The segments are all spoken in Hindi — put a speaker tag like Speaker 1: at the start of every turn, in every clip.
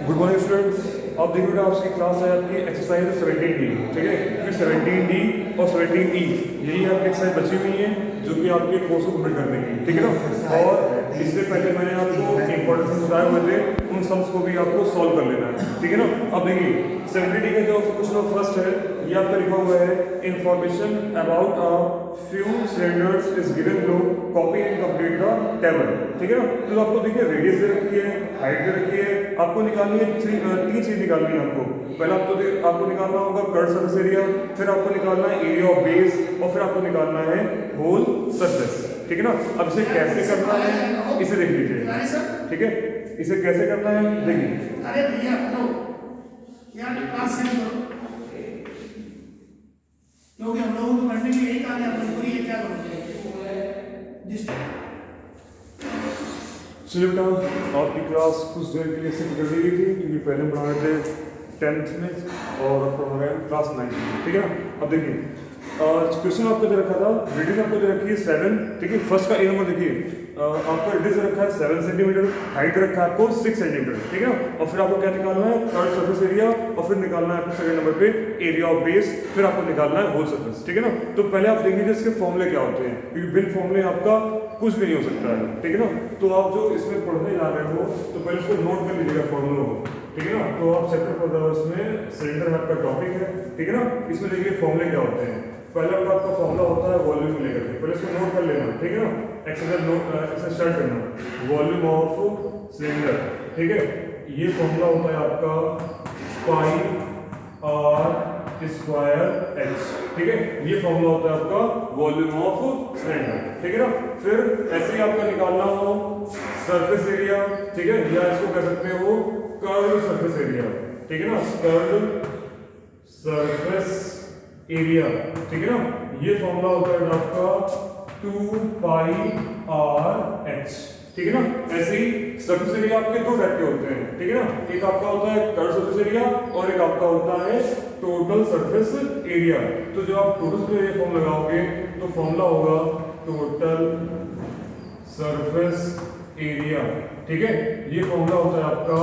Speaker 1: Good morning students. आप देखिए बेटा, आपकी क्लास है आपकी एक्सरसाइज 17D, ठीक है, क्योंकि 17D और 17E यही आपकी एक्सरसाइज बची हुई है जो कि आपके कोर्स को कंप्लीट कर देंगी, ठीक है ना। और इससे पहले मैंने आपको इंपॉर्टेंस बताए हुए थे, उन सम्स को भी आपको सॉल्व कर लेना है, ठीक है ना। अब देखिए 17D का जो क्वेश्चन फर्स्ट है, ये आपका लिखा हुआ है, information about a few cylinders is given low, copy and complete the table, ठीक है ना। तो आपको देखिए रेडियस दे रखी है, हाइट दे रखी है, आपको निकालनी है तीन चीज निकालनी है आपको। पहला आपको निकालना होगा कर्व सरफेस एरिया, फिर आपको निकालना है एरिया ऑफ बेस, और फिर आपको निकालना है होल सरफेस, ठीक है ना। अब इसे कैसे करना है इसे देख लीजिए, ठीक है, इसे कैसे करना है देखिए।
Speaker 2: अरे भैया हेलो यार, क्लास सेंड करो, क्योंकि हम लोगों को पढ़ने के लिए यही काम है, अपन पूरी क्या करोगे।
Speaker 1: चलिए बेटा, आपकी क्लास कुछ देर के लिए शिफ्ट कर दी गई थी, क्योंकि पहले पढ़ा रहे थे 10th में और अब पढ़ा रहे हैं क्लास 9 में, ठीक है ना। अब देखिए क्वेश्चन आपको दे रखा था, रेडियस आपको दे रखी है 7, ठीक है। फर्स्ट का ए नंबर देखिए, आपका रेडियस रखा है 7 सेंटीमीटर, हाइट रखा है आपको 6 सेंटीमीटर, ठीक है ना। और फिर आपको क्या निकालना है, कर्व सरफेस एरिया, और फिर निकालना है आपको सेकंड नंबर पे एरिया ऑफ बेस, फिर आपको निकालना है होल सरफेस, ठीक है ना। तो पहले आप देख लीजिए इसके फॉर्मूले क्या होते हैं, क्योंकि बिन फॉर्मूले आपका कुछ भी नहीं हो सकता है, ठीक है ना। तो आप जो इसमें पढ़ने जा रहे हो तो पहले उसको नोट कर लीजिएगा फॉर्मूलों को, ठीक है ना। तो आप चैप्टर पढ़ रहे हो, इसमें सिलेंडर आपका टॉपिक है, ठीक है ना। इसमें देखिए फॉर्मूले क्या होते हैं। पहला आपका फॉर्मूला होता है वॉल्यूम को लेकर के, पहले इसको नोट कर लेना, ठीक है ना। एक्सरसाइज स्टार्ट करना, वॉल्यूम ऑफ सिलेंडर, ठीक है। ये फॉर्मूला होता है आपका पाई आर स्क्वायर एच, ठीक है। ये फॉर्मूला होता है आपका वॉल्यूम ऑफ सिलेंडर, ठीक है ना। फिर ऐसे ही आपका निकालना हो सरफेस एरिया, ठीक है, या इसको कह सकते हो कर्व सरफेस एरिया, ठीक है ना, कर्व सरफेस एरिया, ठीक है ना। ये फॉर्मूला होता है आपका 2 पाई आर एच, ठीक है ना। ऐसे ही सरफेस एरिया आपके दो टाइप के होते हैं, ठीक है ना। एक आपका होता है कर्व सरफेस एरिया और एक आपका होता है टोटल सरफेस एरिया। तो जब आप टोटल सरफेस एरिया फॉर्म लगाओगे तो फॉर्मूला होगा टोटल सरफेस एरिया, ठीक है। ये फॉर्मूला होता है आपका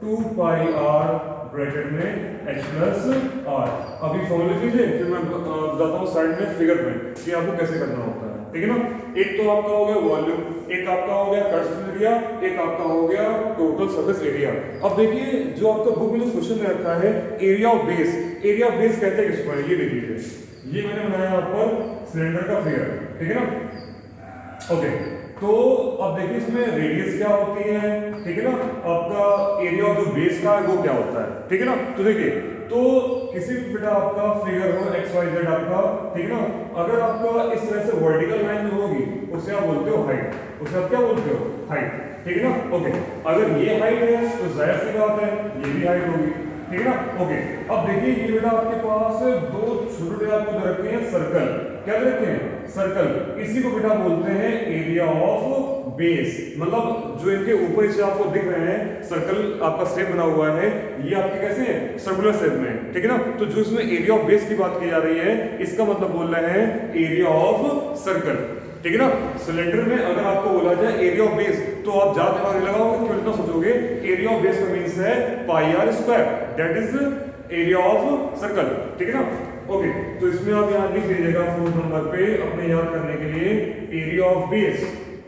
Speaker 1: 2 पाई आर ब्रैकेट में h प्लस आर। अभी फॉर्मूला कीजिए, फिर मैं बताता हूँ साइड में फिगर में कि आपको कैसे करना होता है, ठीक है ना। एक तो आपका हो गया वॉल्यूम, एक आपका हो गया कर्व सरफेस एरिया, एक आपका हो गया टोटल सरफेस एरिया। अब देखिए जो आपका बुक में जो क्वेश्चन दे रखा है area of base, area of base कहते हैं किसको है, ये देख लीजिए। ये मैंने बनाया यहाँ पर सिलेंडर का फिगर, ठीक है ना। ओके, तो अब देखिए इसमें रेडियस क्या होती है, ठीक है ना। आपका एरिया ऑफ जो बेस का है वो क्या होता है, ठीक है ना। तो देखिए, तो किसी भी बेटा आपका फिगर हो एक्स वाई जेड आपका, ठीक है ना, अगर आपका इस तरह से वर्टिकल लाइन जो होगी उसे आप बोलते हो हाइट, उसे आप क्या बोलते हो हाइट, ठीक है ना। ओके, अगर ये हाइट है तो जाहिर सी बात है ये भी हाइट होगी, ठीक है ना। ओके, अब देखिए ये बेटा आपके पास दो छोटे आपको दे रखे हैं सर्कल, क्या दे रखे हैं सर्कल, इसी को बेटा बोलते हैं एरिया ऑफ बेस। मतलब जो इनके ऊपर से आपको दिख रहे हैं सर्कल आपका शेप बना हुआ है, ये आपके कैसे है सर्कुलर शेप में, ठीक है ना। तो जो इसमें एरिया ऑफ बेस की बात की जा रही है, इसका मतलब बोल रहे हैं एरिया ऑफ सर्कल, ठीक है ना। सिलेंडर में अगर आपको बोला जाए एरिया ऑफ बेस तो आप ज्यादा दिमाग नहीं लगाओगे, क्यों इतना सोचोगे, एरिया ऑफ बेस का मींस है pi r square, that is area of circle, ठीक है ना। ओके, तो इसमें आप यहाँ लिख लीजिएगा 4 नंबर पे अपने याद करने के लिए area of base,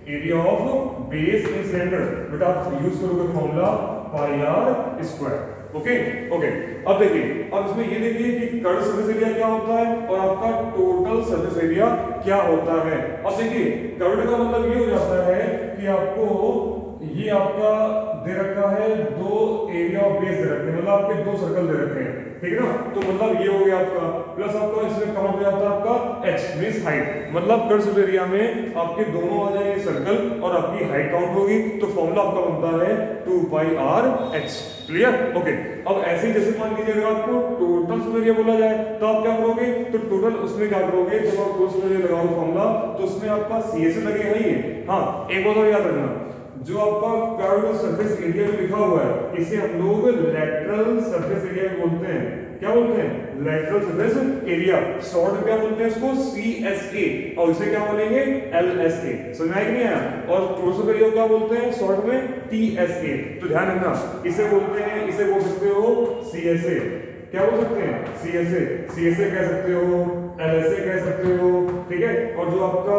Speaker 1: area of base in cylinder, बेटा आप यूज करोगे formula pi r square. Okay okay, अब देखिए, अब इसमें ये देखिए कि कर्व सरफेस एरिया क्या होता है और आपका टोटल सरफेस एरिया क्या होता है। अब देखिए कर्व का मतलब ये हो जाता है कि आपको ये आपका दे रखा है दो एरिया ऑफ बेस दे रखे हैं, मतलब आपके दो सर्कल दे रखे हैं, ठीक है ना। तो मतलब ये हो गया आपका, प्लस आपका इसमें काउंट हो जाता है आपका h मींस हाइट, मतलब कर्व सरफेस एरिया में आपके दोनों आ जाएंगे सर्कल और आपकी हाइट काउंट होगी, तो फॉर्मूला आपका बनता है 2 pi are h, clear. Okay, अब ऐसे ही जैसे मान लीजिए अगर आपको टोटल सरफेस एरिया बोला जाए तो आप क्या करोगे, तो टोटल उसमें क्या करोगे, जब आप टोटल सरफेस एरिया लगाओगे फॉर्मूला तो उसमें आपका CSS लगेगा ही है। हाँ, एक बात और याद रखना, जो आपका कर्व सरफेस एरिया में लिखा हुआ है इसे हम लोग लेटरल सरफेस एरिया बोलते हैं, क्या बोलते हैं? Lateral surface area. शॉर्ट में क्या बोलते हैं इसको? CSA, और इसे क्या बोलेंगे? LSA। समझ में आया कि नहीं आया? और क्लोजअप एरिया क्या बोलते हैं शॉर्ट में? TSA। तो ध्यान रखना, इसे बोलते हैं, इसे बोल सकते हो CSA। क्या बोल सकते हैं? CSA कह सकते हो, LSA कह सकते हो, ठीक है। और जो आपका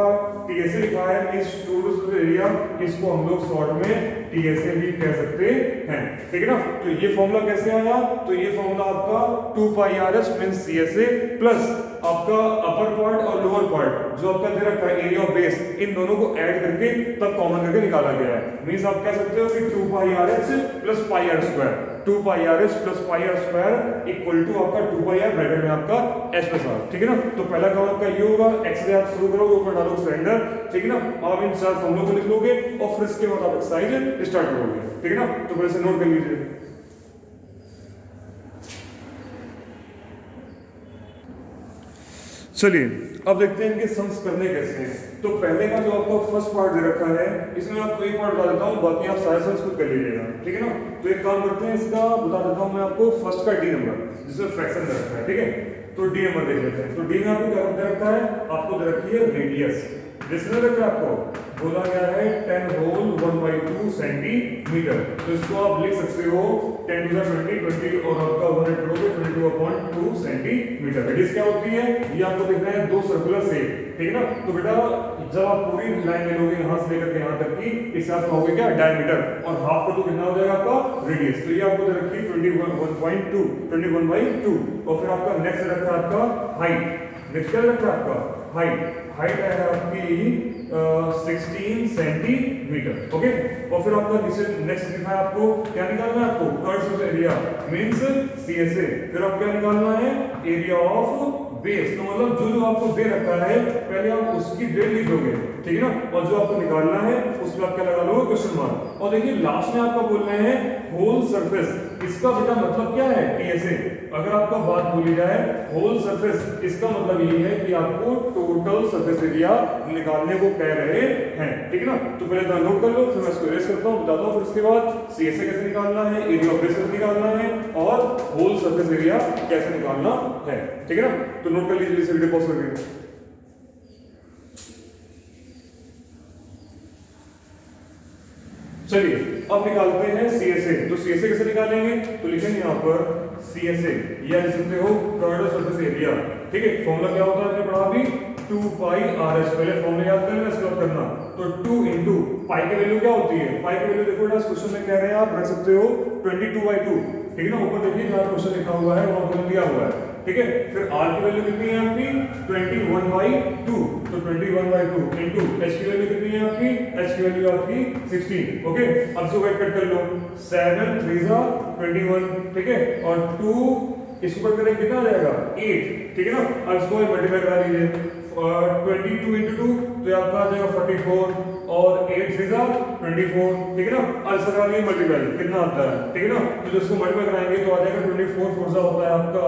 Speaker 1: TSA लिखा है इस टूरिस्ट एरिया, इसको हम लोग शॉर्ट में TSA भी कह सकते हैं, ठीक है ना। तो ये फॉर्मूला कैसे आया? तो ये फॉर्मूला आपका 2 pi RS means CSA plus आपका अपर पार्ट और लोअर पार्ट जो आपका दे रखा है एरिया ऑफ बेस, इन दोनों को ऐड करके तब कॉमन करके निकाला गया है। मींस आप कह सकते हो कि 2 pi RS plus pi R square, 2 pi RS plus pi R square equal to आपका 2 पाई R ब्रैकेट में आपका S प्लस R, ठीक है ना। तो पहला काम आपका ये होगा, x से आप शुरू करोगे, ऊपर डालोगे सिलेंडर, ठीक है ना। आप इन चार फॉर्मूलों को लिख लोगे और फिर इसके बाद आप एक्सरसाइज स्टार्ट करोगे, ठीक है ना। तो पहले से नोट कर लीजिए। चलिए अब देखते हैं इनके सम्स करने कैसे हैं। तो पहले का जो आपका फर्स्ट पार्ट दे रखा है, इसमें आपको एक पार्ट बता देता हूँ, बाकी आप सारे सम्स खुद कर लीजिएगा, ठीक है ना। तो एक काम करते हैं, इसका बता देता हूँ मैं आपको फर्स्ट का D नंबर, जिसमें फ्रैक्शन दे रखा है, ठीक है। तो D नंबर देख लेते हैं। तो D में आपको क्या दे रखा है? आपको दे रखी है रेडियस, जिसमें रखा है आपको बोला गया है 10 होल 1/2 सेंटीमीटर। तो इसको आप लिख सकते हो 10 to the 20 और आपका 100 करोगे 22.2 सेंटीमीटर। रेडियस क्या होती है? ये आपको दिख रहा है दो सर्कुलर से, ठीक है ना। तो बेटा जब आप पूरी लाइन ले लोगे यहाँ से लेकर के यहाँ तक की, इससे आप कहोगे क्या? डायमीटर, और हाफ का तो कितना हो जाएगा आपका? रेडियस। तो ये आपको दे रखी है 21.2 और फिर आपका नेक्स्ट रखा है आपका हाइट। नेक्स्ट क्या रखा है आपका? हाइट है आपकी 16 सेंटीमीटर, ओके। और फिर आपका नेक्स्ट लिखा है, आपको क्या निकालना है? आपको curve surface area means CSA। फिर आप क्या निकालना है? Area of base. तो मतलब जो आपको दे रखा है पहले आप उसकी डेट लिख दोगे, ठीक है ना। और जो आपको निकालना है उसमें आप क्या लगा लोगे? Question mark. और देखिए लास्ट में आपका बोल रहे हैं होल सरफेस, इसका बेटा मतलब क्या है? TSA। अगर आपका बात बोली जाए होल सरफेस, इसका मतलब ये है कि आपको टोटल सरफेस एरिया निकालने को कह रहे हैं, ठीक है ना। तो पहले नोट कर लो, फिर मैं इसको इरेज करता हूं, बताता हूं। फिर उसके बाद CSA कैसे निकालना है, एरिया ऑफ बेस कैसे निकालना है और होल सरफेस एरिया कैसे निकालना है, ठीक है ना। तो नोट कर लीजिए, इसे वीडियो पॉज करके। चलिए अब निकालते हैं CSA। तो CSA कैसे निकालेंगे? तो लिखेंगे यहाँ पर CSA, या लिख सकते हो कर्व सरफेस एरिया, ठीक है। फॉर्मूला क्या होता है? आपने पढ़ा भी 2 पाई RS। पहले फॉर्मूला याद करना, इसके बाद करना। तो 2 इंटू पाई की वैल्यू क्या होती है? पाई की वैल्यू देखो बेटा, इस क्वेश्चन में कह रहे हैं आप रख सकते हो 22/2, ठीक है ना। ऊपर देखिए जहाँ क्वेश्चन लिखा हुआ है वहां पर दिया हुआ है, ठीक है। फिर R की वैल्यू कितनी है आपकी? 21/2। तो 21/2 इंटू H की वैल्यू कितनी है आपकी? H की वैल्यू आपकी 16, ओके। अब इसको कट कर लो, 7 3 21, ठीक है। और 2 इसको कट करेंगे कितना आ जाएगा? 8, ठीक है ना। अब इसको मल्टीप्लाई करा लीजिए, 22 इंटू 2 तो आपका आ जाएगा 44 और 8 3 24, ठीक है ना। अब इसका करा लीजिए मल्टीप्लाई, कितना आता है, ठीक है ना। तो जो इसको मल्टीप्लाई कराएंगे तो आ जाएगा 24 4 होता है आपका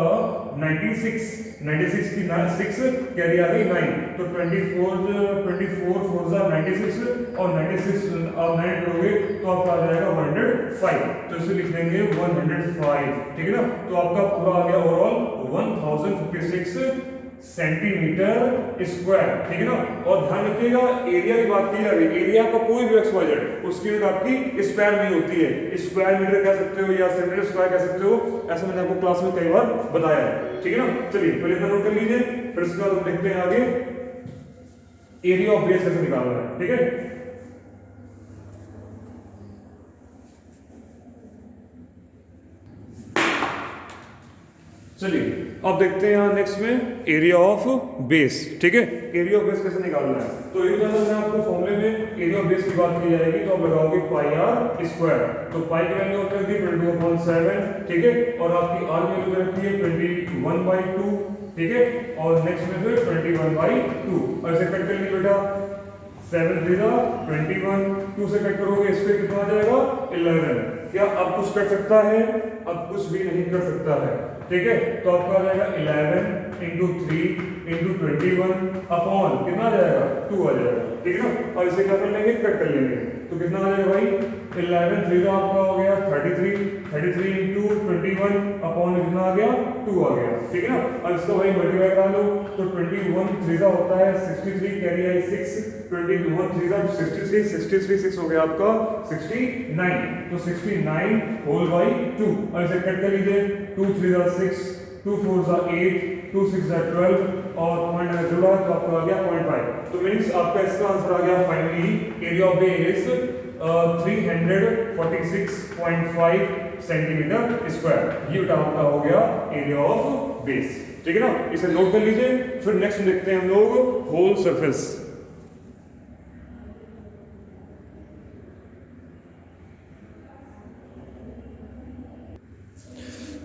Speaker 1: 96, 96 की 6 कैरी आ गई 9, तो 24 4 96 और 96 आप 9 करोगे तो आपका आ जाएगा 105। तो इसे लिख देंगे 105, ठीक है ना। तो आपका पूरा आ गया ओवरऑल 1056 सेंटीमीटर स्क्वायर, ठीक है ना। और ध्यान रखिएगा एरिया की बात की जा रही है, एरिया का कोई भी XYZ उसकी यूनिट आपकी स्क्वायर नहीं होती है। स्क्वायर मीटर कह सकते हो या सेंटीमीटर स्क्वायर कह सकते हो, ऐसा मैंने आपको क्लास में कई बार बताया है, ठीक है ना। चलिए पहले इतना नोट कर लीजिए, फिर उसके बाद हम देखते हैं आगे एरिया ऑफ बेस कैसे निकालना है, ठीक है। चलिए अब देखते हैं यहाँ नेक्स्ट में एरिया ऑफ बेस, ठीक है। एरिया ऑफ बेस कैसे निकालना है? तो एक मैं आपको फॉर्मूले में एरिया ऑफ बेस की बात की जाएगी तो आप लगाओगे पाई आर स्क्वायर। तो पाई की वैल्यू होती है 22/7, ठीक है। और आपकी आर की वैल्यू रहती है 21/2, ठीक है। और नेक्स्ट में फिर 21/2 और इसे कट कर लीजिए बेटा, 7 3 21, 2 से कट करोगे इस पे कितना आ जाएगा 11। क्या अब कुछ कर सकता है? अब कुछ भी नहीं कर सकता है, ठीक है। तो आपका आ जाएगा 11 इंटू 3 इंटू 21 अपॉन कितना आ जाएगा 2 आ जाएगा, ठीक है ना। और इसे क्या कर लेंगे? कट कर लेंगे। तो कितना आ जाएगा भाई 11 3 का आपका हो गया 33 इंटू 21 अपॉन कितना आ गया 2 आ गया, ठीक है ना। अब इसका भाई मल्टीप्लाई करा लो तो 21 3 का होता है 63 कैरी आई 6 21 3 का 63 6 हो गया आपका 69, तो 69 होल बाई 2। अब इसे कट कर लीजिए 2 3 का 6 2 4 का 8 2 6 का 12 और पॉइंट अगर जोड़ा तो आपका आ गया 0.5। तो मींस आपका इसका आंसर आ गया finally area of base 346.5 centimetre square. ये आपका हो गया एरिया ऑफ बेस, ठीक है ना। इसे नोट कर लीजिए। फिर नेक्स्ट देखते हैं हम लोग होल सरफेस।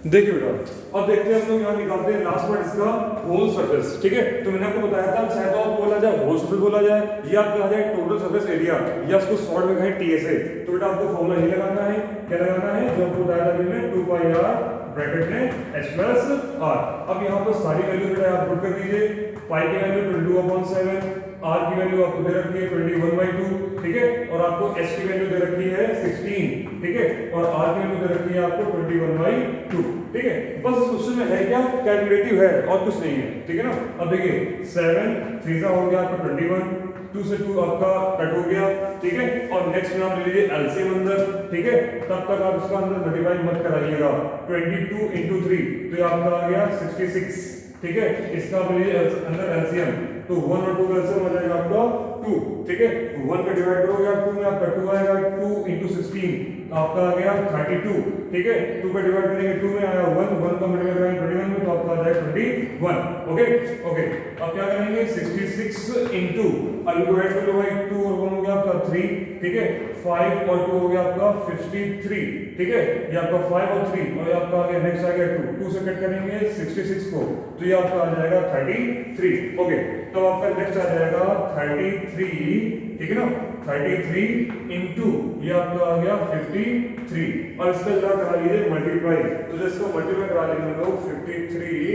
Speaker 1: देखिए बेटा, अब देखते हैं हम लोग यहाँ निकालते हैं लास्ट पार्ट इसका होल सरफेस, ठीक है। तो मैंने आपको बताया था चाहे तो आप बोला जाए होल सरफेस बोला जाए या आप कहा जाए टोटल सरफेस एरिया या उसको शॉर्ट में कहें टीएसए। तो बेटा आपको फॉर्मूला ये लगाना है, क्या लगाना है जो आपको बताया था मैंने 2 पाई r ब्रैकेट में h प्लस r। अब यहाँ पर सारी वैल्यू बेटा आप पुट कर दीजिए। पाई की वैल्यू 22/7, r की वैल्यू आपको दे रखी है 21/2, ठीक है, और आपको h की वैल्यू दे रखी है 16, ठीक है, और r की वैल्यू दे रखी है आपको 21/2, ठीक है। बस इस क्वेश्चन में है क्या, कैलकुलेटिव है और कुछ नहीं है, ठीक है ना। अब देखिए 7 3 का हो गया आपका 21, 2 से 2 आपका कट हो गया, ठीक है, और नेक्स्ट में आप ले लीजिए एलसीएम अंदर, ठीक है। तब तक आप इसका अंदर मल्टीप्लाई मत कराइएगा। 22 into 3 तो ये आपका आ गया 66, ठीक है। इसका आप ले लीजिए अंदर एलसीएम, तो 1 और 2 का एलसीएम आ जाएगा आपका 2, ठीक है। 1 का डिवाइड करोगे आप 2 में आपका 2 आएगा, 2 into 16 आपका आ गया 32, ठीक है। 2 का डिवाइड करेंगे 2 में आया 1 का मल्टीप्लाई करेंगे 21 में तो आपका आ जाएगा 21, ओके ओके। अब क्या करेंगे 66 into अब डिवाइड कर लो भाई 2 और 1 हो गया आपका 3, ठीक है। 5 और 2 हो गया आपका 53, ठीक है। ये आपका 5 और 3 और ये आपका आ गया नेक्स्ट आ गया 2 से कट करेंगे 66 को तो ये आपका आ जाएगा 33, ओके। तो आपका नेक्स्ट आ जाएगा 33, ठीक है ना। 33 into ये आपका आ गया 53 और इसका जरा करा लीजिए मल्टीप्लाई। तो जिसको मल्टीप्लाई करा लेंगे हम लोग 53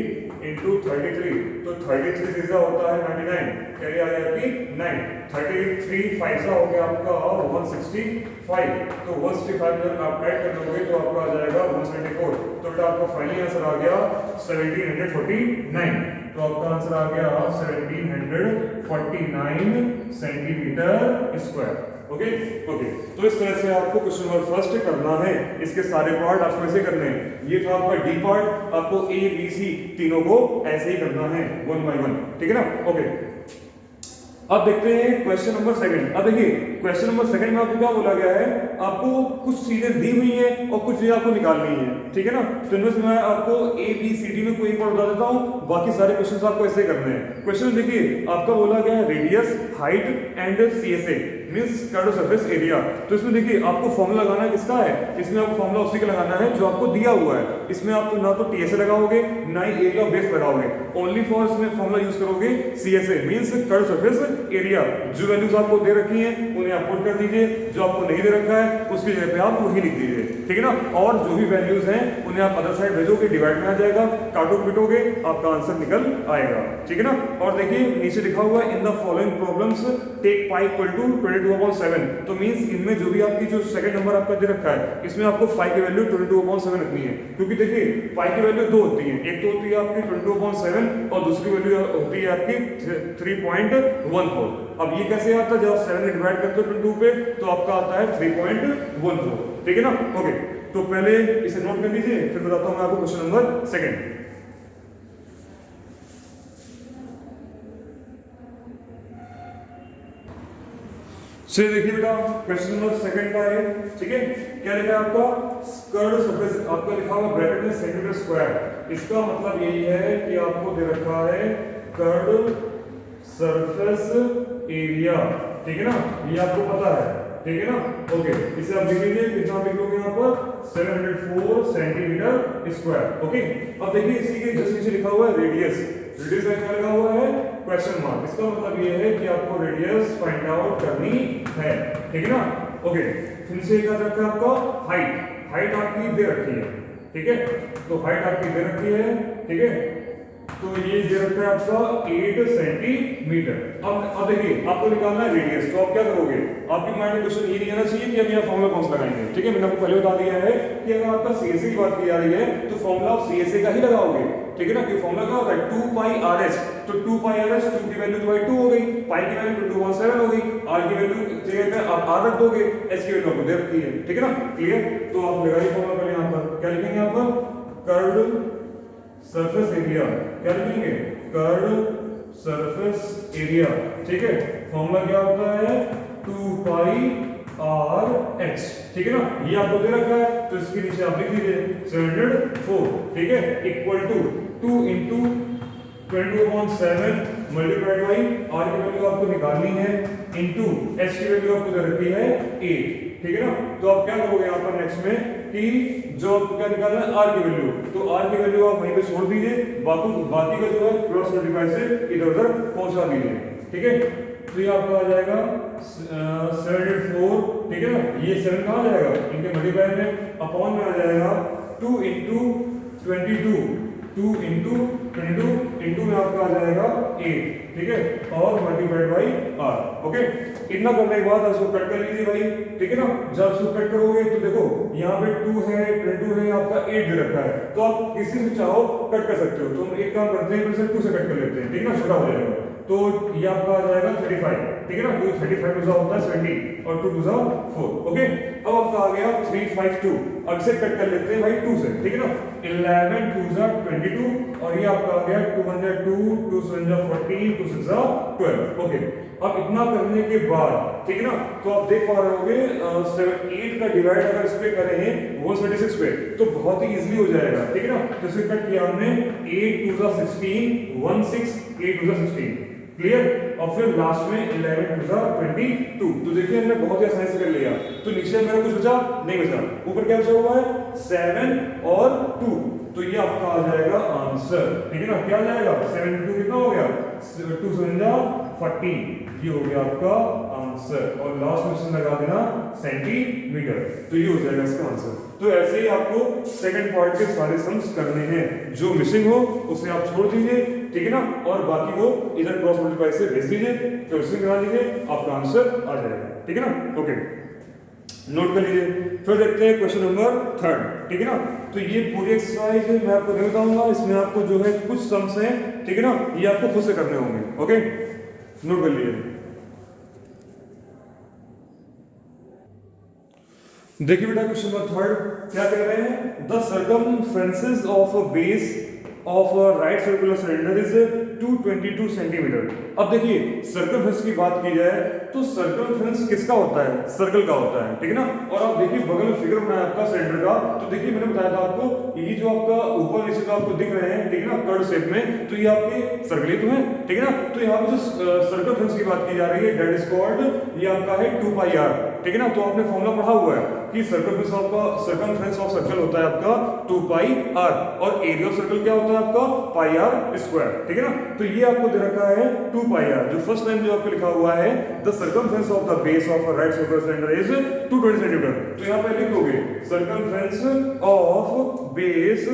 Speaker 1: into 33 तो 33 सीधा होता है 99, कैरी आ गया आपकी 9। 33 5 सा हो गया आपका 165, तो 165 जब आप ऐड कर लोगे तो आपका आ जाएगा 174। तो बेटा आपका फाइनली आंसर आ गया 1749। तो आपका आंसर आ गया 1749 सेंटीमीटर स्क्वायर, ओके ओके। तो इस तरह से आपको क्वेश्चन नंबर फर्स्ट करना है। इसके सारे पार्ट आपको ऐसे करने हैं। ये था आपका डी पार्ट, आपको ए बी सी तीनों को ऐसे ही करना है 1 by 1, ठीक है ना, ओके। अब देखते हैं क्वेश्चन नंबर सेकंड। अब देखिए क्वेश्चन नंबर सेकंड में आपको क्या बोला गया है, आपको कुछ चीजें दी हुई हैं और कुछ चीजें आपको निकालनी है, ठीक है ना। तो इनमें से मैं आपको ए बी सी डी में कोई एक बार बता देता हूं, बाकी सारे क्वेश्चंस आपको ऐसे करने हैं। क्वेश्चन देखिए आपका बोला गया है radius height and CSA means curve surface area. तो इसमें देखिए आपको फॉर्मूला लगाना है किसका है, इसमें आपको फॉर्मूला उसी का लगाना है जो आपको दिया हुआ है। इसमें आप ना तो टीएसए लगाओगे ना ही एरिया ऑफ बेस लगाओगे, ओनली फॉर इसमें फॉर्मूला यूज करोगे CSA means curve surface area. जो वैल्यूज आपको दे रखी हैं उन्हें आप पुट कर दीजिए, जो आपको नहीं दे रखा है उसकी जगह पे आप वही लिख दीजिए, ठीक है ना। और जो भी वैल्यूज हैं उन्हें आप अदर साइड भेजोगे, डिवाइड में आ जाएगा, काटो पिटोगे आपका आंसर निकल आएगा, ठीक है ना। और देखिए नीचे लिखा हुआ है in the following problems take pi equal to 22/7। तो मींस इनमें जो भी आपकी जो सेकंड नंबर आपका दे रखा है इसमें आपको पाई की वैल्यू 22/7 रखनी है, क्योंकि देखिए पाई की वैल्यू दो होती है, एक तो होती है आपकी 22/7 और दूसरी वैल्यू होती है आपकी 3.14। अब ये कैसे आता है, जब आप 7 डिवाइड करते हो 22 पे तो आपका आता है 3.14, ठीक है ना, ओके। तो पहले इसे नोट कर लीजिए, फिर बताता हूं मैं आपको क्वेश्चन नंबर सेकंड। चलिए देखिए बेटा क्वेश्चन नंबर सेकंड का है, ठीक है। क्या लिखा है आपका, कर्व्ड सरफेस आपका लिखा हुआ ब्रैकेट में सेंटीमीटर स्क्वायर। इसका मतलब यही है कि आपको दे रखा है कर्व्ड सरफेस एरिया, ठीक है ना, ये आपको पता है, ठीक है ना, ओके। इसे आप लिखेंगे, कितना लिखोगे यहाँ पर 704 सेंटीमीटर स्क्वायर, ओके। अब देखिए इसी के जस्ट नीचे लिखा हुआ है रेडियस। रेडियस का क्या लगा हुआ है क्वेश्चन मार्क। इसका मतलब ये है कि आपको रेडियस फाइंड आउट करनी है, ठीक है ना, ओके। फिर से क्या रखा है आपका हाइट, हाइट आपकी दे रखी है, ठीक है। तो हाइट आपकी दे रखी है, ठीक है। तो ये दे रखा है आपका 8 सेंटीमीटर। अब देखिए आपको निकालना है रेडियस, तो आप क्या करोगे, आपके माइंड में क्वेश्चन ये नहीं आना चाहिए कि अब यहाँ फॉर्मूला कौन सा लगाएंगे, ठीक है। मैंने आपको पहले बता दिया है कि अगर आपका सीएसए की बात की जा रही है तो फॉर्मूला आप सीएसए का ही लगाओगे, ठीक है ना। कि फॉर्मूला क्या होता है 2 पाई आरएस, तो 2 पाई आरएस 2 की वैल्यू तो 2 हो गई, पाई की वैल्यू 217 हो गई, आर की वैल्यू जगह पे आप आर रख दोगे, एस की वैल्यू आपको दे रखी है, ठीक है ना। क्लियर, तो आप लगाइए फॉर्मूला पहले यहाँ पर क्या लिखेंगे, यहाँ पर कर्व्ड सरफेस एरिया, क्या लिखेंगे, कर्व्ड सरफेस एरिया, ठीक है। फॉर्मूला क्या होता है 2 पाई आर एच, ठीक है ना। ये आपको दे रखा है तो इसके नीचे आप लिख दीजिए 704, ठीक है, equal to 2 into 22/7 multiplied by r की वैल्यू आपको निकालनी है इंटू एच की वैल्यू आपको दे रखी है 8, ठीक है ना। तो आप क्या करोगे यहाँ पर नेक्स्ट में कि जो आपको क्या निकालना है आर की वैल्यू, तो आर की वैल्यू आप वहीं पे छोड़ दीजिए, बाकी का जो है क्रॉस मल्टीप्लाई से इधर उधर पहुंचा दीजिए, ठीक है। तो ये आपका आ जाएगा 704, ठीक है ना। ये 7 कहाँ आ जाएगा, इनके मल्टीप्लाई में अपॉन में आ जाएगा 2 इंटू 22, 2 इंटू 22 इंटू में आपका आ जाएगा 8, ठीक है, और मल्टीप्लाइड बाई आर, ओके। इतना करने के बाद इसको कट कर लीजिए भाई, ठीक है ना। जब इसको कट करोगे तो देखो यहाँ पे 2 है, 22 है, आपका 8 दे रखा है, तो आप किसी से चाहो कट कर सकते हो। तो हम एक काम करते हैं, 2 से कट कर लेते हैं, ठीक है ना, छोटा हो जाएगा। तो ये आपका आ जाएगा 35, ठीक है ना। तो 35 टू होता है 70 और 2 टू 4, ओके। अब आपका आ गया 352, अब से कट कर लेते हैं भाई 2 से, ठीक है ना। 11 2 22 और ये आपका आ गया 202, 2 7 14, 2 6 12, ओके। अब इतना करने के बाद, ठीक है ना, तो आप देख पा रहे होंगे 8 का डिवाइड अगर इस पे करें 176 पे तो बहुत ही इजीली हो जाएगा, ठीक है ना। तो इसे कट किया हमने 8 2 16 16 8 2 16, क्लियर। और फिर लास्ट में 11 2 22, तो देखिए हमने बहुत ही आसानी से कर लिया। तो नीचे मेरा कुछ बचा नहीं बचा, ऊपर क्या बचा हुआ है 7 और 2, तो ये आपका आ जाएगा आंसर, ठीक है ना। क्या आ जाएगा 7 2 कितना हो गया 2 7 14, ये हो गया आपका आंसर। और लास्ट क्वेश्चन लगा देना सेंटीमीटर, तो ये हो जाएगा इसका आंसर। तो ऐसे ही आपको सेकंड पार्ट के सारे सम्स करने हैं, जो मिसिंग हो उसे आप छोड़ दीजिए, ठीक है ना, और बाकी को इधर क्रॉस मल्टीप्लाई से भेज दीजिए, क्वेश्चन करा दीजिए, आपका आंसर आ जाएगा, ठीक है ना। ओके, नोट कर लीजिए। फिर देखते हैं क्वेश्चन नंबर 3, ठीक है ना। तो ये पूरी एक्सरसाइज मैं आपको नहीं बताऊंगा, इसमें आपको जो है कुछ सम्स हैं, ठीक है ना, ये आपको खुद से करने होंगे, ओके, नोट कर लीजिए। देखिए बेटा क्वेश्चन नंबर 3 क्या कह रहे हैं, the circumferences of a base of a right circular cylinder is 222 centimetre. अब देखिए सर्कमफ्रेंस की बात की जाए तो सर्कमफ्रेंस किसका होता है, सर्कल का होता है, ठीक है ना। और आप देखिए बगल में फिगर बनाया आपका सिलेंडर का, तो देखिए मैंने बताया था आपको ये जो आपका ऊपर नीचे का आपको दिख रहे हैं, ठीक है ना, कर्व शेप में, तो ये आपके सर्कल ही तो है, ठीक है ना। तो यहाँ पे जो सर्कमफ्रेंस की बात की जा रही है दैट इज कॉल्ड, ये आपका है 2 पाई आर, ठीक है ना। तो आपने फॉर्मूला पढ़ा हुआ है कि सर्कमफ्रेंस ऑफ सर्कल होता है आपका 2 पाई आर, और एरिया ऑफ सर्कल क्या होता है आपका पाई आर स्क्वायर, ठीक है ना। तो ये आपको दे रखा है 2 पाई आर, जो फर्स्ट टाइम जो आपको लिखा हुआ है the circumference of the base of a right circular cylinder is 220 centimetre. तो यहाँ पे लिख दोगे circumference of base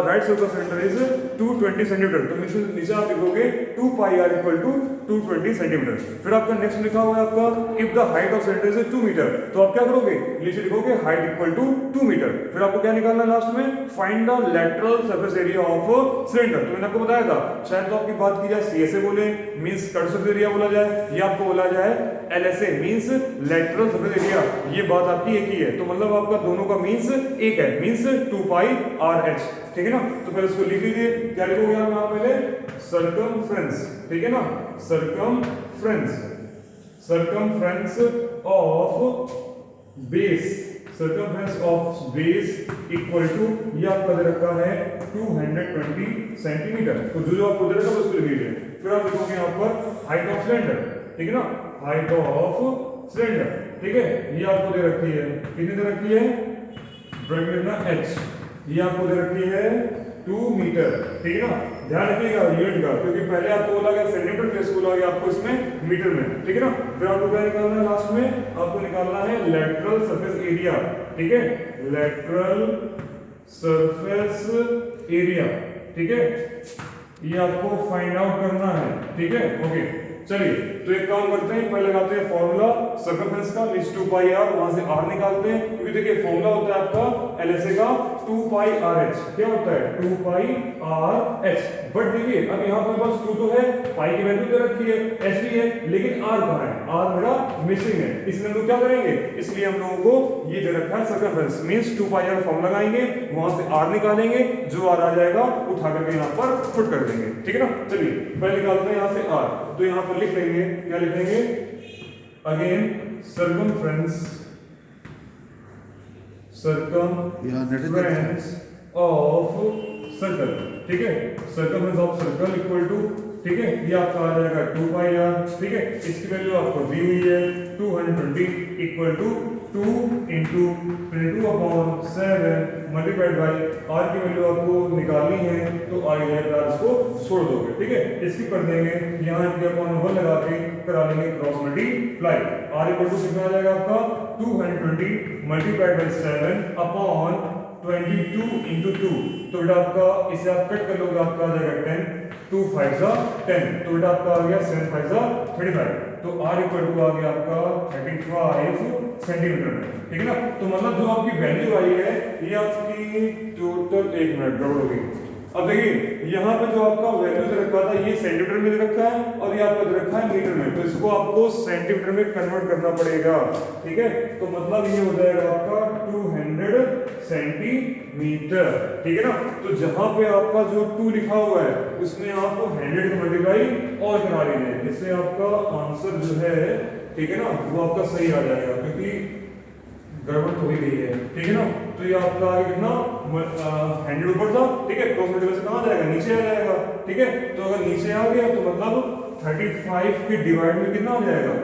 Speaker 1: right circular cylinder is 220 centimetre, तो नीचे आप लिखोगे 2 pi r equal to 220 centimetre. फिर आपका नेक्स्ट लिखा हुआ है आपका if the height of cylinder is 2 metre, तो आप क्या करोगे नीचे लिखोगे हाइट इक्वल टू 2 मीटर। फिर आपको क्या निकालना लास्ट में, find the lateral surface area of cylinder. तो मैंने आपको बताया था, शायद तो आपकी बात की जाए सीएसए बोले मींस कर्व सरफेस एरिया बोला जाए, या आपको बोला जाए LSA means lateral surface area, ये बात आपकी एक ही है। तो मतलब आपका दोनों का मींस एक है, मींस 2 पाई आर एच, ठीक है ना। तो पहले इसको लिख लीजिए, क्या लिखोगे आप यहाँ पहले सर्कमफ्रेंस, ठीक है ना, circumference of base, circumference of base equal to, ये आपका दे रखा है 220 सेंटीमीटर। तो जो आपको दे रखा है उसको लिख लीजिए। फिर आप लिखोगे यहाँ पर हाइट ऑफ सिलेंडर, ठीक है ना, हाइट ऑफ सिलेंडर, ठीक है, ये आपको दे रखी है, कितनी दे रखी है, ड्राइंग में ना एच, ये आपको दे रखी है 2 मीटर, ठीक है ना। ध्यान रखिएगा यूनिट का, क्योंकि पहले आपको बोला गया सेंटीमीटर, फिर इसको बोला गया आपको इसमें मीटर में, ठीक है ना। फिर आपको क्या निकालना है लास्ट में, आपको निकालना है लेटरल सरफेस एरिया, ठीक है, लेटरल सरफेस एरिया, ठीक है, ये आपको फाइंड आउट करना है, ठीक है। ओके चलिए, तो एक काम करते हैं, पहले लगाते हैं फॉर्मूला सर्कमफ्रेंस का, इस 2 पाई r, वहां से r निकालते हैं, क्योंकि देखिए फॉर्मूला होता है आपका LSA का 2 पाई RH, क्या होता है 2 पाई RH। बट देखिए अब यहाँ पर बस 2 तो है, पाई की वैल्यू दे रखी है, h भी है, लेकिन r कहाँ है, r मेरा मिसिंग है, इसलिए हम लोग क्या करेंगे, इसलिए हम लोगों को ये दे रखा है सर्कमफ्रेंस मींस 2 पाई r फॉर्मूला लगाएंगे, वहां से r निकालेंगे, जो r आ जाएगा उठा करके यहाँ पर पुट कर देंगे, ठीक है ना। चलिए पहले निकालते हैं यहाँ से r, तो यहाँ पर लिख लेंगे, क्या लिखेंगे, अगेन सर्कमफ्रेंस ऑफ सर्कल, ठीक है, circumference of circle equal to, ठीक है, ये आपका आ जाएगा 2 पाई r, ठीक है, इसकी वैल्यू आपको दी हुई है 220 equal to 2 into 22/7 multiplied by r की वैल्यू आपको निकालनी है, तो आ जाएगा, इसको छोड़ दोगे, ठीक है, इसकी कर देंगे, यहाँ इनके अपॉन 1 लगा के करा लेंगे cross multiply, r equal to कितना आ जाएगा आपका 220 मल्टीप्लाइड बाई 7 अपॉन 22 इंटू 2, तो बेटा आपका इसे आप कट कर लोगे, आपका आ जाएगा 10, 2 5 10, तो बेटा आपका आ गया 7 5 35, तो r इक्वल टू आ गया आपका 35 सेंटीमीटर, ठीक है ना। तो मतलब जो आपकी वैल्यू आई है ये आपकी टोटल, 1 मिनट गड़बड़ हो गई, अब देखिए यहाँ पे जो आपका वैल्यू दे रखा था ये सेंटीमीटर में दे रखा है और ये आपका दे रखा है मीटर में, तो इसको आपको सेंटीमीटर में कन्वर्ट करना पड़ेगा, ठीक है। तो मतलब ये हो जाएगा आपका 200 सेंटीमीटर, ठीक है ना। तो जहां पे आपका जो 2 लिखा हुआ है उसमें आपको 100 का मल्टीप्लाई और करा लीजिए, जिससे आपका आंसर जो है, ठीक है ना, वो आपका सही आ जाएगा, क्योंकि गड़बड़ हो ही गई है, ठीक है ना। तो ये आपका आगे कितना 100 ऊपर था, ठीक है, क्रॉस मल्टीप्लाई से कहां जाएगा, नीचे आ जाएगा, ठीक है। तो अगर नीचे आ गया तो मतलब 35 के डिवाइड में कितना आ जाएगा,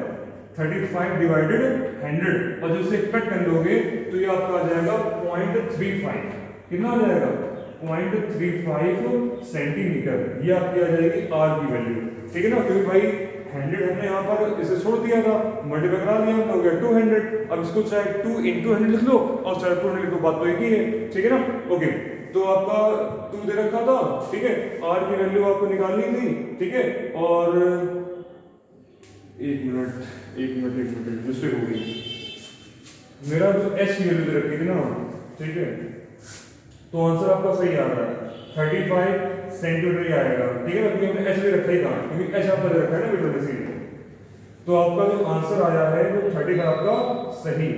Speaker 1: 35 डिवाइडेड 100, और जब इसे कट कर लोगे तो ये आपका आ जाएगा 0.35, कितना आ जाएगा 0.35 सेंटीमीटर, ये आपकी आ जाएगी r की वैल्यू, ठीक है ना। क्योंकि भाई 100 हमने यहाँ पर इसे छोड़ दिया था, मल्टीप्लाई करा लिया हमने, हो गया 200, अब इसको चाहे 2 इंटू 100 लिख लो और चाहे 200 लिख लो, बात तो एक ही है, ठीक है ना। ओके, तो आपका 2 दे रखा था, ठीक है, r की वैल्यू आपको निकालनी थी, ठीक है, और 1 मिनट मिस्टेक हो गई, मेरा जो h की वैल्यू दे रखी थी ना, ठीक है, तो आंसर आपका सही आ रहा है 35 सेंटीमीटर ही आएगा, ठीक है ना, क्योंकि हमने h भी रखा ही था, क्योंकि h आपका रखा है ना मीटर में, इसीलिए तो आपका जो आंसर आया है वो 35 आपका सही,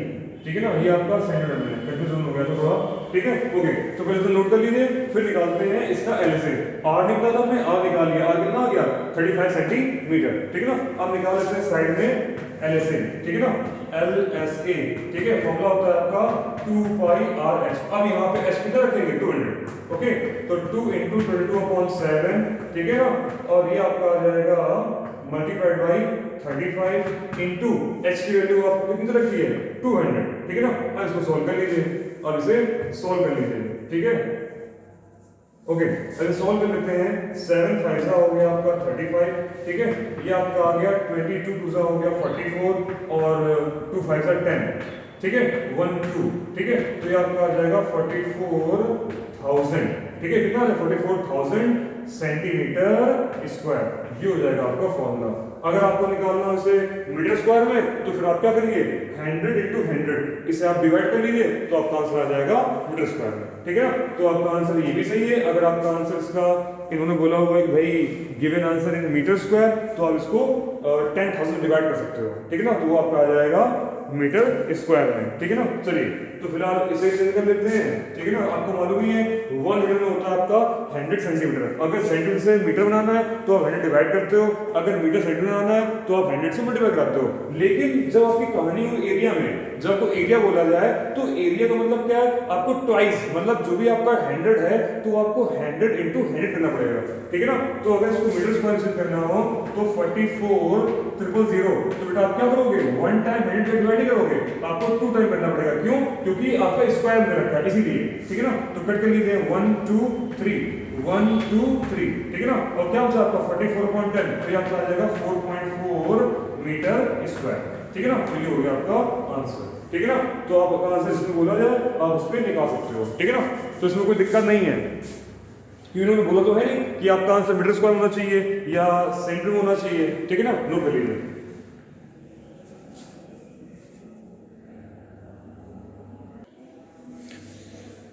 Speaker 1: ठीक है ना। ये आपका सेंटीमीटर में कंफ्यूजन हो गया तो थोड़ा, ठीक है। ओके, तो पहले तो नोट कर लीजिए, फिर निकालते हैं इसका LSA, r निकाला था हमने, r निकाल लिया, r कितना आ गया 35 सेंटीमीटर, ठीक है ना। अब निकाल लेते हैं साइड में LSA, ठीक है ना, LSA, ठीक है, फॉर्मूला होता है आपका 2 पाई RH, अब यहाँ पे h कितना रखेंगे 200, ओके, तो 2 इंटू 22/7, ठीक है ना, और ये आपका आ जाएगा मल्टीप्लाइड बाई 35 इंटू h की वैल्यू आपको कितनी रखी है 200, ठीक है ना। अब इसको सॉल्व कर लीजिए, अब इसे सॉल्व कर लीजिए, ठीक है। ओके, अरे सॉल्व कर लेते हैं, 7 5 हो गया आपका 35, ठीक है, ये आपका आ गया 22 2 हो गया 44 और 2 5 10, ठीक है, 1 2, ठीक है, तो ये आपका आ जाएगा 44,000, ठीक है, कितना है 44,000 सेंटीमीटर स्क्वायर, ये हो जाएगा आपका फॉर्मूला। अगर आपको निकालना है इसे मीटर स्क्वायर में, तो फिर आप क्या करिए 100 इंटू 100, इसे आप डिवाइड कर लीजिए, तो आपका आंसर आ जाएगा मीटर स्क्वायर में, ठीक है ना। तो आपका आंसर ये भी सही है। अगर आपका आंसर इसका, इन्होंने बोला हुआ है कि भाई given answer in metre square, तो आप इसको 10,000 डिवाइड कर सकते हो, ठीक है ना, तो वो आपका आ जाएगा मीटर स्क्वायर में, ठीक है ना। चलिए, तो फिलहाल इसे चेंज कर लेते हैं, ठीक है ना। आपको मालूम ही है 1 मीटर में होता है आपका 100 सेंटीमीटर, अगर सेंटीमीटर से मीटर बनाना है तो आप 100 डिवाइड करते हो, अगर मीटर सेंटीमीटर बनाना है तो आप 100 से मल्टीप्लाई कराते हो। लेकिन जब आपकी कहानी हो एरिया में, जब आपको एरिया बोला जाए तो एरिया का मतलब क्या है, आपको ट्वाइस, मतलब जो भी आपका 100 है तो आपको 100 इंटू 100 करना पड़ेगा, ठीक है ना। तो अगर इसको मीटर स्क्वायर से करना हो तो 44,000, तो बेटा आप क्या करोगे, 1 टाइम 100 से डिवाइड करोगे, आपको 2 टाइम करना पड़ेगा, क्यों, क्योंकि आपका स्क्वायर में रखा है इसीलिए, ठीक है ना। तो कट कर लीजिए 1 2 3 1 2 3, ठीक है ना, और क्या होता है आपका 44.10, तो ये आपका आ जाएगा 4.4 मीटर स्क्वायर, ठीक है ना। तो ये हो गया आपका आंसर, ठीक है ना। तो आपका आंसर इसमें बोला जाए आप उस पर निकाल सकते हो, ठीक है ना, तो इसमें कोई दिक्कत नहीं है। क्योंकि उन्होंने बोला तो है नहीं कि आपका आंसर मीटर स्क्वायर होना चाहिए या सेंटर में होना चाहिए, ठीक है ना, नोट कर लीजिए।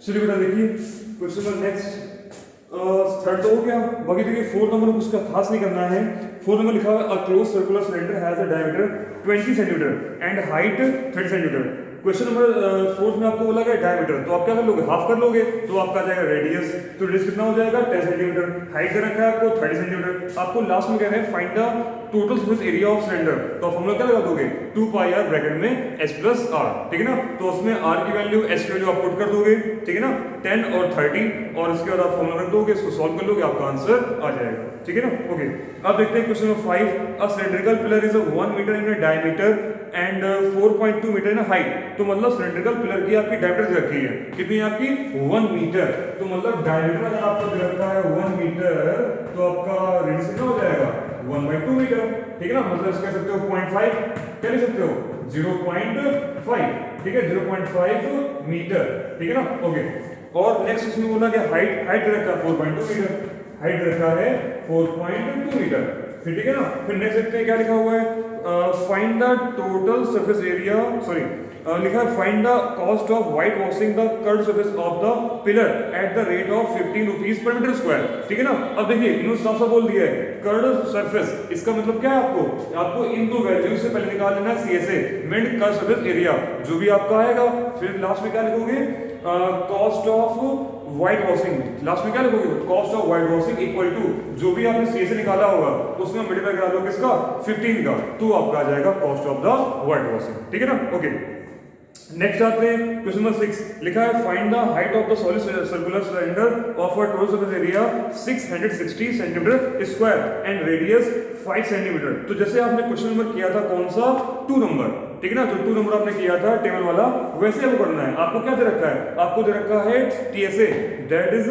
Speaker 1: चलिए बेटा देखिए क्वेश्चन नंबर नेक्स्ट थर्ड तो हो गया, बाकी देखिए फोर्थ नंबर कुछ का खास नहीं करना है। फोर्थ नंबर लिखा हुआ है a close circular cylinder has a diameter 20 centimetre and height 30 centimetre. Question number fourth में आपको बोला गया डायमीटर, तो आप क्या कर लोगे, हाफ कर लोगे, तो आपका आ जाएगा रेडियस, तो रेडियस कितना हो जाएगा 10 सेंटीमीटर, हाइट दे रखा है आपको 30 सेंटीमीटर। आपको लास्ट में कह रहे हैं find the total surface area of cylinder, तो फॉर्मूला क्या लगा दोगे 2 पाई r ब्रैकेट में s प्लस r, ठीक है ना, तो उसमें r की वैल्यू s की वैल्यू आप पुट कर दोगे, ठीक है ना, 10 और 30 और इसके बाद आप फॉर्मूला रख दोगे, इसको सॉल्व कर लोगे, आपका आंसर आ जाएगा, ठीक है ना। ओके, अब देखते हैं question number 5 a cylindrical pillar is 1 metre in diameter and 4.2 metre in height, तो मतलब सिलेंड्रिकल पिलर की आपकी डायमीटर रखी है कितनी है आपकी 1 मीटर, तो मतलब डायमीटर अगर आपको दे रखा है 1 मीटर तो आपका रेडियस कितना हो जाएगा 1/2 मीटर, ठीक है ना, मतलब इसका कह सकते हो 0.5, क्या लिख सकते हो 0.5, ठीक है 0.5 मीटर, ठीक है ना। ओके, और नेक्स्ट इसमें बोला कि हाइट रखा है 4.2 मीटर, हाइट रखा है 4.2 मीटर, फिर ठीक है ना। फिर नेक्स्ट देखते हैं क्या लिखा हुआ है, find the total surface area, sorry लिखा है find the cost of white washing the curved surface of the pillar at the rate of 15 rupees per meter square, ठीक है ना। अब देखिए इन्होंने साफ साफ बोल दिया है कर्व्ड सरफेस, इसका मतलब क्या है, आपको इन दो वैल्यू से पहले निकाल लेना है CSA mean curved surface area, जो भी आपका आएगा, फिर लास्ट में क्या लिखोगे cost of white washing, last में क्या लिखोगे cost of white washing equal to जो भी आपने CSA निकाला होगा उसमें मल्टीप्लाई करा दो किसका 15 का, तो आपका आ जाएगा cost of the white washing, ठीक है ना। ओके, नेक्स्ट आते हैं क्वेश्चन नंबर 6, लिखा है find the height of the solid circular cylinder of a total surface area 660 centimetre square and radius 5 centimetre. तो जैसे आपने क्वेश्चन नंबर किया था कौन सा 2 नंबर, ठीक है ना, जो 2 नंबर आपने किया था टेबल वाला, वैसे आपको करना है। आपको क्या दे रखा है, आपको दे रखा है TSA that is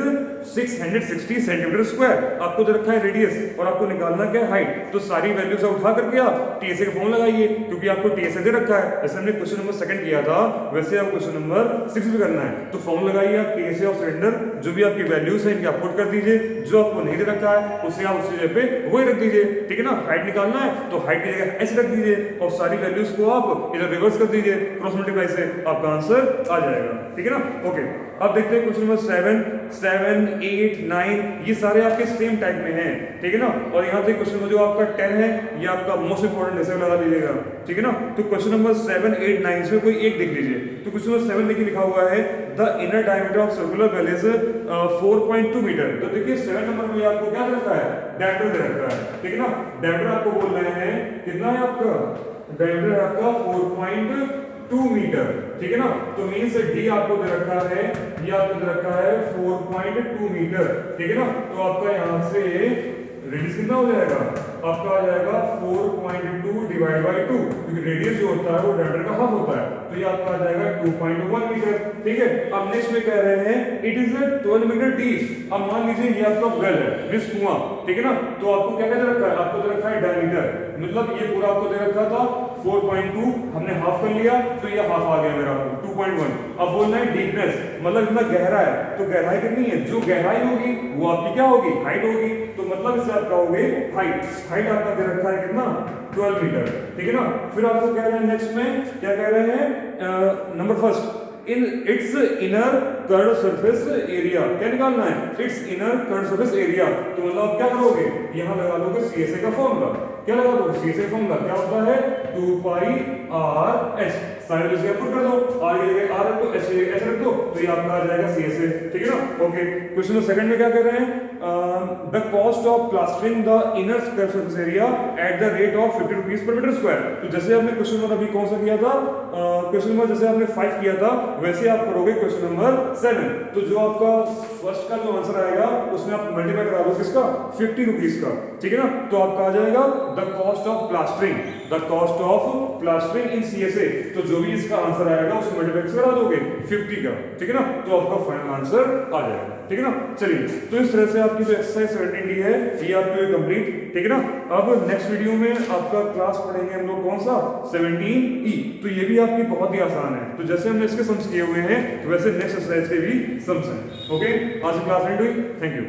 Speaker 1: 660 centimetre square, आपको दे रखा है रेडियस और आपको निकालना क्या है हाइट, तो सारी वैल्यूज उठा करके आप TSA का फॉर्मूला लगाइए, क्योंकि आपको TSA दे रखा है, जैसे हमने क्वेश्चन नंबर 2 किया था वैसे आप क्वेश्चन नंबर 6 भी करना है। तो फॉर्मूला लगाइए आप TSA ऑफ सिलेंडर, जो भी आपकी वैल्यूज है इनकी आप पुट कर दीजिए, जो आपको नहीं दे रखा है उसे आप उसी जगह पे वही रख दीजिए, ठीक है ना। हाइट निकालना है तो हाइट की जगह ऐसे रख दीजिए और सारी वैल्यूज को आप इधर रिवर्स कर दीजिए, क्रॉस मल्टीप्लाई से आपका आंसर आ जाएगा, ठीक है ना। ओके, अब देखते हैं क्वेश्चन नंबर 7, 8, 9 ये सारे आपके सेम टाइप में हैं, ठीक है ना। और यहाँ पे क्वेश्चन नंबर जो आपका 10 है ये आपका मोस्ट इंपोर्टेंट ऐसे लगा लीजिएगा, ठीक है ना। तो क्वेश्चन नंबर 7, 8, 9 इसमें कोई एक देख लीजिए। तो क्वेश्चन नंबर 7 देखिए लिखा हुआ है the inner diameter of circular well is 4.2 meter. तो देखिए 7 नंबर में आपको क्या दे रखा है, डायमीटर दे रखा है, ठीक है ना। डायमीटर आपको बोल रहे हैं कितना है आपका, डायमीटर है आपका 4.2 मीटर, ठीक है ना। तो मीन्स D आपको दे रखा है, ये आपको दे रखा है 4.2 मीटर, ठीक है ना। तो आपका यहाँ से रेडियस कितना हो जाएगा, आपका आ जाएगा 4.2 डिवाइड बाय 2, क्योंकि रेडियस जो होता है वो डायमीटर का हाफ होता है, तो ये आपका आ जाएगा 2.1 मीटर, ठीक है। अब नेक्स्ट में कह रहे हैं इट इज 12 मीटर डीप। अब मान लीजिए ये आपका वेल है, मिस कुआं, ठीक है ना। तो आपको क्या दे रखा है, आपको दे रखा है डायमीटर, मतलब ये पूरा आपको दे रखा था 4.2, हमने हाफ कर लिया तो ये हाफ आ गया मेरा 2.1। अब बोलना है डीपनेस, मतलब इतना गहरा है, तो गहराई कितनी है, जो गहराई होगी वो आपकी क्या होगी, हाइट होगी, तो मतलब इससे आप कहोगे हाइट, हाइट आपका दे रखा है कितना 12 मीटर, ठीक है ना। फिर आपको कह रहे हैं नेक्स्ट में क्या कह रहे हैं, number first in its inner curve surface area, क्या निकालना है, it's inner curve surface area. तो मतलब आप क्या करोगे, यहाँ लगा लोगे CSA का फॉर्मूला, क्या लगा दो CSA फॉर्मूला क्या होता है 2 पाई r/h, सारे जगह पुट कर दो, r की जगह r रख दो, h की जगह h रख दो, तो ये आपका आ जाएगा CSA, ठीक है ना। ओके, क्वेश्चन नंबर 2 में क्या कह रहे हैं, the cost of plastering the inner curve surface area at the rate of 50 rupees per meter square. तो जैसे आपने क्वेश्चन नंबर अभी कौन सा किया था, क्वेश्चन नंबर जैसे आपने 5 किया था वैसे आप करोगे क्वेश्चन नंबर 7। तो जो आपका फर्स्ट का जो आंसर आएगा उसमें आप मल्टीप्लाई करा दो किसका 50 रुपीज का, ठीक है ना। तो आपका आ जाएगा the cost of plastering, the cost of plastering in CSA। तो जो भी इसका आंसर आएगा उसमें मल्टीप्लाई करा दोगे 50 का, ठीक है ना। तो आपका फाइनल आंसर आ जाएगा, ठीक है ना। चलिए, तो इस तरह से आपकी जो एक्सरसाइज 17D है ये आपकी कंप्लीट, ठीक है ना। अब नेक्स्ट वीडियो में आपका क्लास पढ़ेंगे हम लोग कौन सा 17E। तो ये भी आपकी बहुत ही आसान है, तो जैसे हमने इसके सम्स किए हुए हैं वैसे नेक्स्ट एक्सरसाइज के भी सम्स हैं। ओके, आज क्लास एंड हुई, थैंक यू।